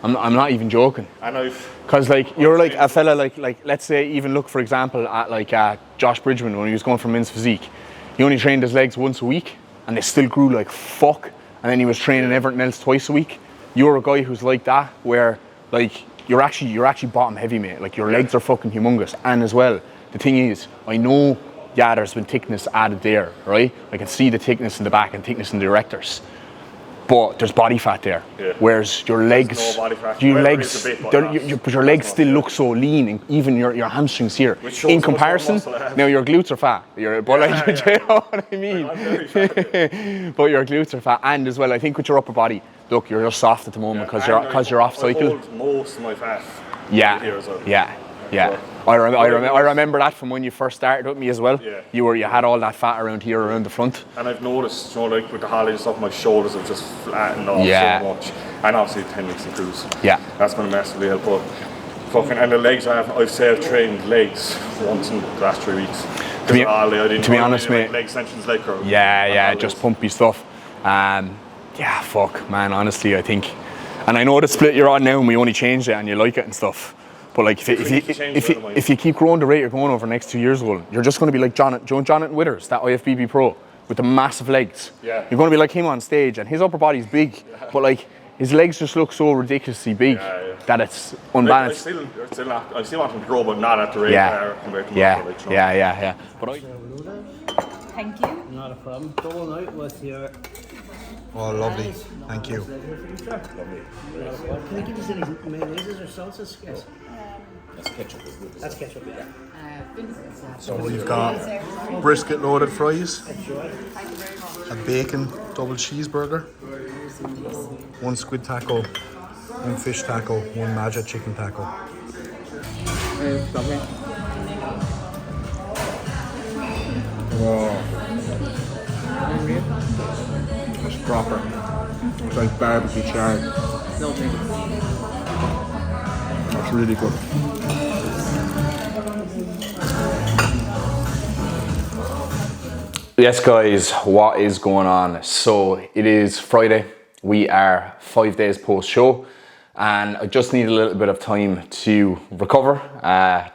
[SPEAKER 1] I'm not even joking.
[SPEAKER 7] I know.
[SPEAKER 1] Cause like you're like a fella like let's say even look for example at like Josh Bridgman when he was going for men's physique. He only trained his legs once a week and they still grew like fuck. And then he was training everything else twice a week. You're a guy who's like that where like you're actually bottom heavy, mate. Like your legs are fucking humongous. And as well, the thing is, I know there's been thickness added there, right? I can see the thickness in the back and thickness in the erectors. But there's body fat there, whereas your legs,
[SPEAKER 7] no body fat.
[SPEAKER 1] your
[SPEAKER 7] Whether
[SPEAKER 1] legs,
[SPEAKER 7] it's a bit, but
[SPEAKER 1] but your legs still look so lean, and even your hamstrings here. In comparison, now your glutes are fat. You know what I mean?
[SPEAKER 7] I'm very fat.
[SPEAKER 1] But your glutes are fat, and as well, I think with your upper body, look, you're just soft at the moment because you're off cycle.
[SPEAKER 7] I hold most of my fat.
[SPEAKER 1] Yeah,
[SPEAKER 7] here as well.
[SPEAKER 1] yeah. I remember that from when you first started with me as well.
[SPEAKER 7] Yeah.
[SPEAKER 1] You had all that fat around here, around the front.
[SPEAKER 7] And I've noticed, you know, like with the holidays and stuff, my shoulders have just flattened off so much. And obviously 10 weeks in cruise.
[SPEAKER 1] Yeah.
[SPEAKER 7] That's been a massively helpful. Fucking, and the legs I've self-trained legs once in the last 3 weeks.
[SPEAKER 1] To be honest, mate.
[SPEAKER 7] Leg extensions, leg curls.
[SPEAKER 1] Yeah, just pumpy stuff. Yeah, fuck, man, honestly, I think. And I know the split you're on now and we only changed it and you like it and stuff. But like, if you keep growing the rate you're going over the next 2 years, you're just going to be like Jonathan Withers, that IFBB pro with the massive legs.
[SPEAKER 7] Yeah.
[SPEAKER 1] You're going to be like him on stage, and his upper body's big, but like his legs just look so ridiculously big that it's unbalanced.
[SPEAKER 7] I still want him to grow, but not at the rate compared to
[SPEAKER 1] yeah. But
[SPEAKER 2] Thank you.
[SPEAKER 4] Not a problem. Going out with your...
[SPEAKER 3] Oh, lovely. Thank you.
[SPEAKER 4] Lovely. Can I give you any mayonnaises or salsas? Yes.
[SPEAKER 13] That's ketchup.
[SPEAKER 4] That's ketchup, yeah.
[SPEAKER 3] So we've got brisket loaded fries, a bacon double cheeseburger, one squid taco, one fish taco, one Maja chicken taco.
[SPEAKER 1] it's proper. It's like barbecue chard.
[SPEAKER 2] No drinks.
[SPEAKER 1] That's really good. Yes guys, what is going on? So it is Friday. We are 5 days post show and I just need a little bit of time to recover,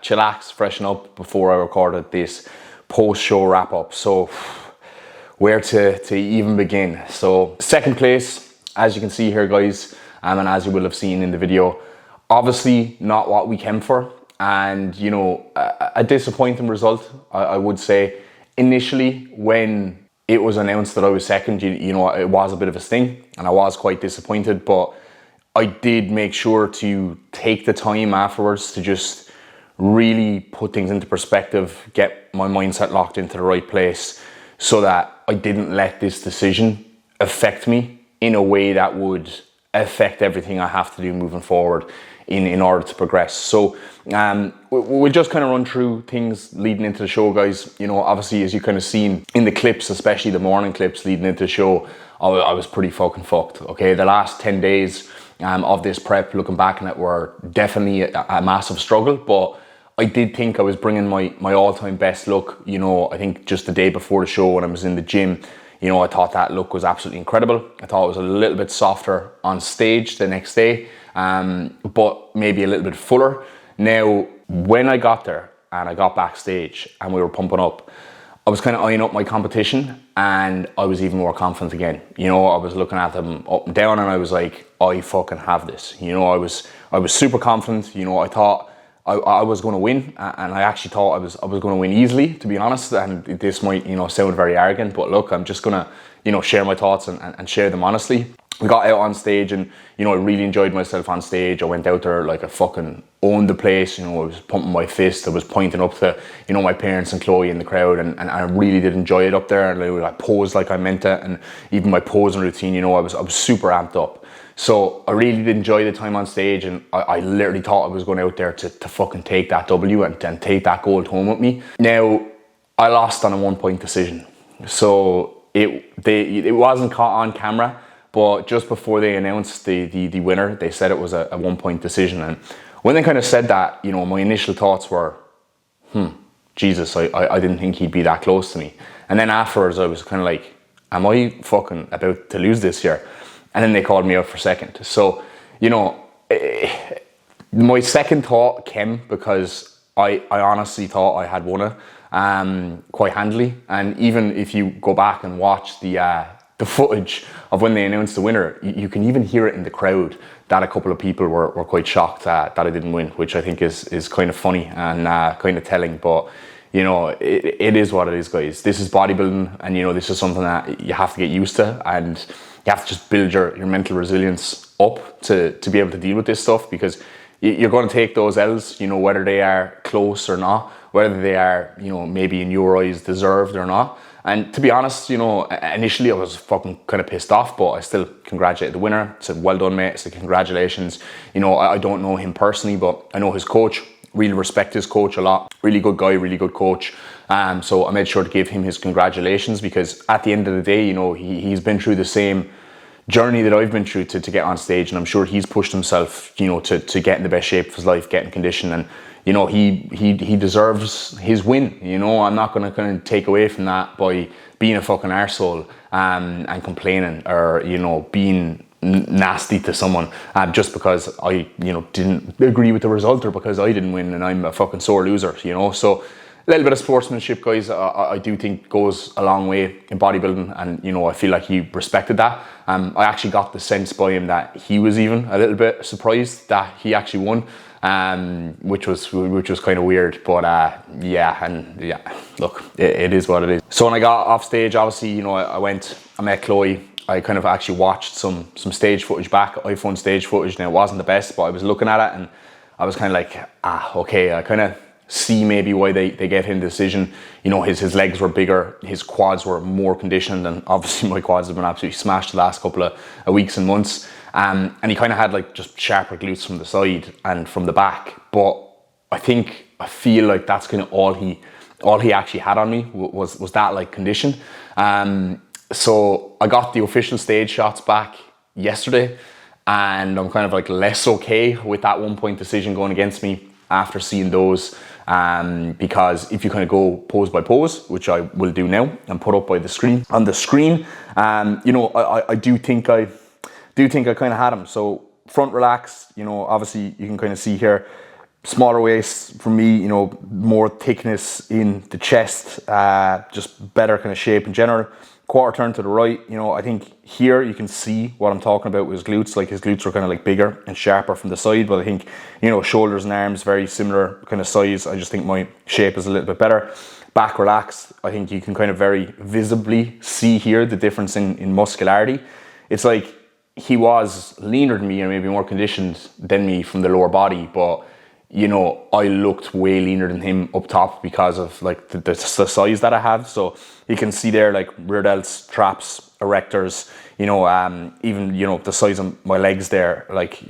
[SPEAKER 1] chillax, freshen up before I recorded this post show wrap up. So where to even begin? So second place, as you can see here guys, and as you will have seen in the video, obviously not what we came for, and you know, a disappointing result, I would say. Initially, when it was announced that I was second, you know, it was a bit of a sting and I was quite disappointed, but I did make sure to take the time afterwards to just really put things into perspective, get my mindset locked into the right place so that I didn't let this decision affect me in a way that would affect everything I have to do moving forward in order to progress. So we'll just kind of run through things leading into the show, guys. You know, obviously, as you kind of seen in the clips, especially the morning clips leading into the show, I was pretty fucking fucked, okay? The last 10 days of this prep, looking back on it, were definitely a massive struggle, but I did think I was bringing my all-time best look. You know, I think just the day before the show when I was in the gym, you know, I thought that look was absolutely incredible. I thought it was a little bit softer on stage the next day, but maybe a little bit fuller. Now, when I got there and I got backstage and we were pumping up, I was kind of eyeing up my competition and I was even more confident again. You know, I was looking at them up and down and I was like, I fucking have this. You know, I was super confident. You know, I thought I was going to win, and I actually thought I was going to win easily, to be honest. And this might, you know, sound very arrogant, but look, I'm just going to, you know, share my thoughts and share them honestly. We got out on stage and, you know, I really enjoyed myself on stage. I went out there like I fucking owned the place. You know, I was pumping my fist. I was pointing up to, you know, my parents and Chloe in the crowd, and I really did enjoy it up there. And I posed like I meant it, and even my posing routine, you know, I was super amped up. So I really did enjoy the time on stage, and I literally thought I was going out there to fucking take that W and take that gold home with me. Now, I lost on a 1-point decision. So it wasn't caught on camera, but just before they announced the winner, they said it was a 1-point decision. And when they kind of said that, you know, my initial thoughts were, Jesus, I didn't think he'd be that close to me. And then afterwards I was kind of like, am I fucking about to lose this year? And then they called me out for second. So, you know, my second thought came because I honestly thought I had won it quite handily. And even if you go back and watch the footage of when they announced the winner, you can even hear it in the crowd that a couple of people were quite shocked that I didn't win, which I think is kind of funny and kind of telling. But you know, it is what it is, guys. This is bodybuilding, and you know, this is something that you have to get used to, and you have to just build your mental resilience up to be able to deal with this stuff, because you're going to take those L's, you know, whether they are close or not, whether they are, you know, maybe in your eyes deserved or not. And to be honest, you know, initially I was fucking kind of pissed off, but I still congratulated the winner. I said, well done, mate. I said, congratulations. You know, I don't know him personally, but I know his coach. Really respect his coach a lot. Really good guy, really good coach. So I made sure to give him his congratulations, because at the end of the day, you know, he's been through the same journey that I've been through to get on stage, and I'm sure he's pushed himself, you know, to get in the best shape of his life, get in condition, and you know, he deserves his win. You know, I'm not going to kind of take away from that by being a fucking arsehole and complaining, or you know, being nasty to someone just because I, you know, didn't agree with the result, or because I didn't win and I'm a fucking sore loser, you know. So a little bit of sportsmanship, guys, I do think goes a long way in bodybuilding, and you know, I feel like he respected that. I actually got the sense by him that he was even a little bit surprised that he actually won, which was kind of weird, but yeah, look, it is what it is. So when I got off stage, obviously, you know, I met Chloe. I kind of actually watched some stage footage back, iPhone stage footage. Now, it wasn't the best, but I was looking at it and I was kind of like, okay, I kind of see maybe why they gave him the decision. You know, his legs were bigger, his quads were more conditioned, and obviously my quads have been absolutely smashed the last couple of weeks and months. And he kind of had like just sharper glutes from the side and from the back. But I feel like that's kind of all he actually had on me was that like condition. So I got the official stage shots back yesterday, and I'm kind of like less okay with that 1-point decision going against me after seeing those, because if you kind of go pose by pose, which I will do now and put up on the screen, you know, I do think I kind of had him. So front relaxed, you know, obviously you can kind of see here, smaller waist for me, you know, more thickness in the chest, just better kind of shape in general. Quarter turn to the right, you know, I think here you can see what I'm talking about with his glutes. Like his glutes are kind of like bigger and sharper from the side, but I think, you know, shoulders and arms very similar kind of size. I just think my shape is a little bit better. Back relaxed, I think you can kind of very visibly see here the difference in muscularity. It's like he was leaner than me and maybe more conditioned than me from the lower body, but you know, I looked way leaner than him up top because of like the size that I have. So you can see there like rear delts, traps, erectors, you know, even, you know, the size of my legs there, like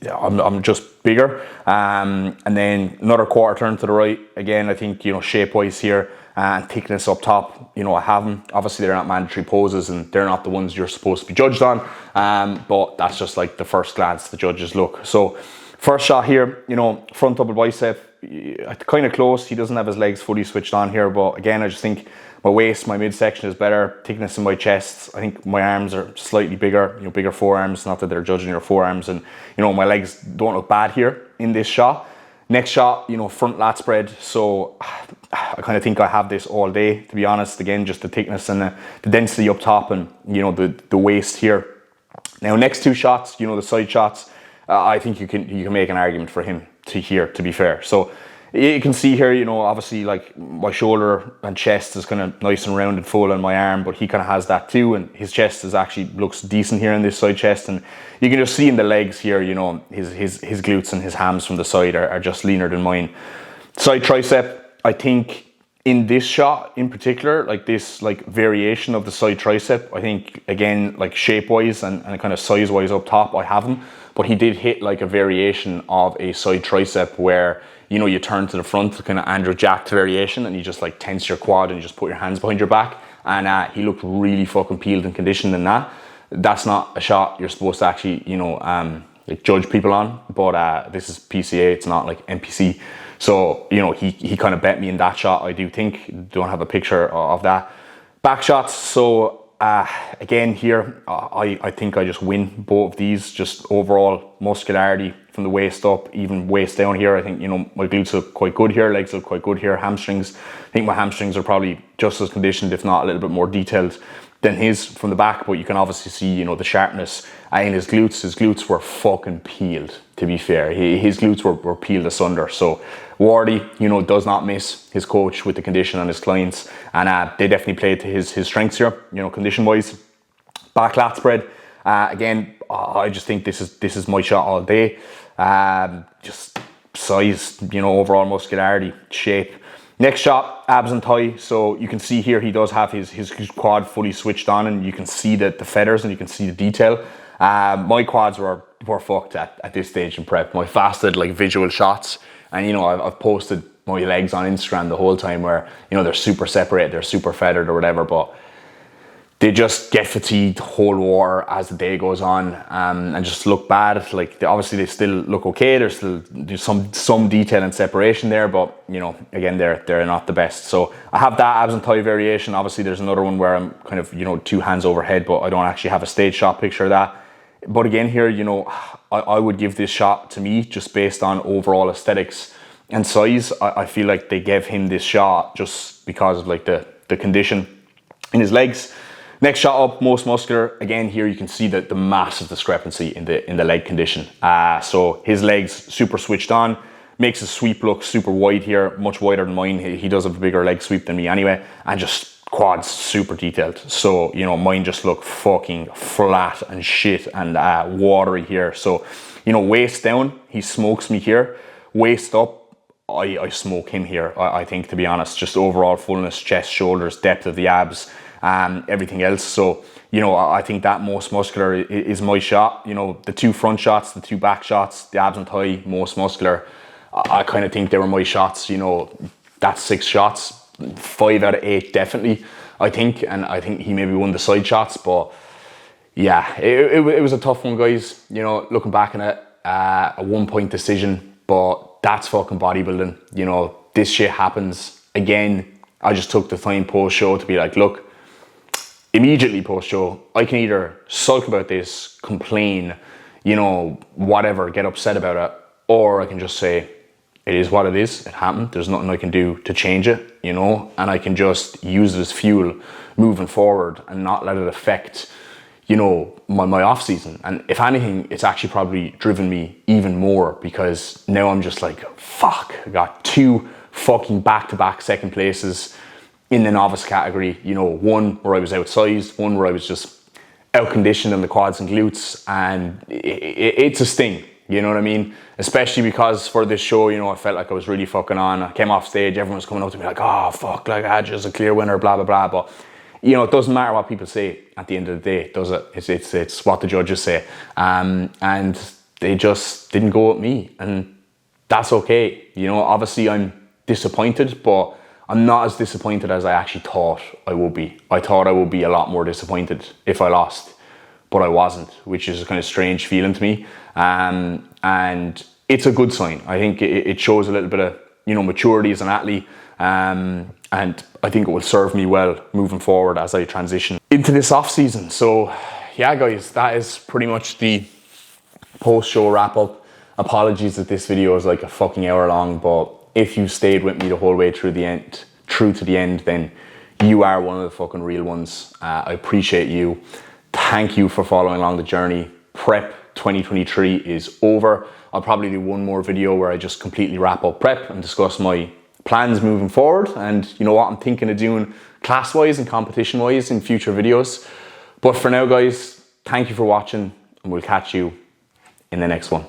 [SPEAKER 1] I'm just bigger. And then another quarter turn to the right. Again, I think, you know, shape wise here and thickness up top, you know, I have them. Obviously they're not mandatory poses and they're not the ones you're supposed to be judged on. But that's just like the first glance the judges look. So first shot here, you know, front double bicep, kind of close. He doesn't have his legs fully switched on here, but again, I just think my waist, my midsection is better. Thickness in my chest. I think my arms are slightly bigger, you know, bigger forearms. Not that they're judging your forearms, and you know, my legs don't look bad here in this shot. Next shot, you know, front lat spread. So I kind of think I have this all day, to be honest. Again, just the thickness and the density up top, and you know, the waist here. Now, next two shots, you know, the side shots. I think you can make an argument for him to be fair. So you can see here, you know, obviously like my shoulder and chest is kind of nice and round and full on my arm, but he kind of has that too, and his chest is actually looks decent here in this side chest, and you can just see in the legs here, you know, his glutes and his hams from the side are just leaner than mine. Side tricep, I think in this shot in particular, like this like variation of the side tricep, I think again, like shape wise and kind of size wise up top, I have him. But he did hit like a variation of a side tricep where,
[SPEAKER 3] you know, you turn to the front, kind of Andrew Jack variation, and you just like tense your quad and you just put your hands behind your back. And he looked really fucking peeled and conditioned in that. That's not a shot you're supposed to actually, you know, like judge people on, but this is PCA, it's not like NPC. So, you know, he kind of bet me in that shot, I do think. Don't have a picture of that. Back shots, so again here, I think I just win both of these. Just overall muscularity from the waist up, even waist down here. I think, you know, my glutes look quite good here, legs look quite good here, hamstrings. I think my hamstrings are probably just as conditioned, if not a little bit more detailed than his from the back, but you can obviously see, you know, the sharpness in his glutes. His glutes were fucking peeled, to be fair. His glutes were peeled asunder. So Wardy, you know, does not miss his coach with the condition on his clients, and they definitely played to his strengths here, you know, condition wise. Back lat spread, again, I just think this is my shot all day. Just size, you know, overall muscularity, shape. Next shot, abs and thigh. So you can see here he does have his quad fully switched on, and you can see the feathers and you can see the detail. My quads were fucked at this stage in prep. My fasted like visual shots, and you know, I've posted my legs on Instagram the whole time where, you know, they're super separated, they're super feathered or whatever, but they just get fatigued whole war as the day goes on, and just look bad. Like obviously they still look okay. There's still some detail and separation there, but you know, again, they're not the best. So I have that abs and thigh variation. Obviously there's another one where I'm kind of, you know, 2 hands overhead, but I don't actually have a stage shot picture of that. But again here, you know, I would give this shot to me just based on overall aesthetics and size. I feel like they gave him this shot just because of like the condition in his legs. Next shot up, most muscular. Again, here you can see the massive discrepancy in the leg condition. So his legs super switched on, makes his sweep look super wide here, much wider than mine. He does have a bigger leg sweep than me anyway, and just quads super detailed. So, you know, mine just look fucking flat and shit and watery here. So, you know, waist down, he smokes me here. Waist up, I smoke him here, I think, to be honest. Just overall fullness, chest, shoulders, depth of the abs, everything else. So, you know, I think that most muscular is my shot. You know, the 2 front shots, the 2 back shots, the abs and thigh, most muscular, I kind of think they were my shots. You know, that's 6 shots, 5 out of 8 definitely, I think. And I think he maybe won the side shots, but yeah, it was a tough one, guys. You know, looking back on it, a 1-point decision, but that's fucking bodybuilding. You know, this shit happens. Again, I just took the time post-show to be like, look, immediately post-show, I can either sulk about this, complain, you know, whatever, get upset about it, or I can just say, it is what it is, it happened, there's nothing I can do to change it, you know, and I can just use it as fuel moving forward and not let it affect, you know, my off season. And if anything, it's actually probably driven me even more, because now I'm just like, fuck, I got 2 fucking back-to-back second places in the novice category. You know, one where I was outsized, one where I was just out-conditioned in the quads and glutes, and it's a sting, you know what I mean? Especially because for this show, you know, I felt like I was really fucking on. I came off stage, everyone was coming up to me like, oh fuck, like Adge is a clear winner, blah blah blah. But you know, it doesn't matter what people say at the end of the day, does it? It's what the judges say, and they just didn't go with me, and that's okay. You know, obviously I'm disappointed, but I'm not as disappointed as I actually thought I would be. I thought I would be a lot more disappointed if I lost, but I wasn't, which is a kind of strange feeling to me. And it's a good sign. I think it shows a little bit of, you know, maturity as an athlete, and I think it will serve me well moving forward as I transition into this off season. So yeah, guys, that is pretty much the post-show wrap up. Apologies that this video is like a fucking hour long, but if you stayed with me the whole way through to the end, then you are one of the fucking real ones. I appreciate you. Thank you for following along the journey. Prep 2023 is over. I'll probably do one more video where I just completely wrap up prep and discuss my plans moving forward, and you know what I'm thinking of doing class-wise and competition-wise in future videos. But for now, guys, thank you for watching, and we'll catch you in the next one.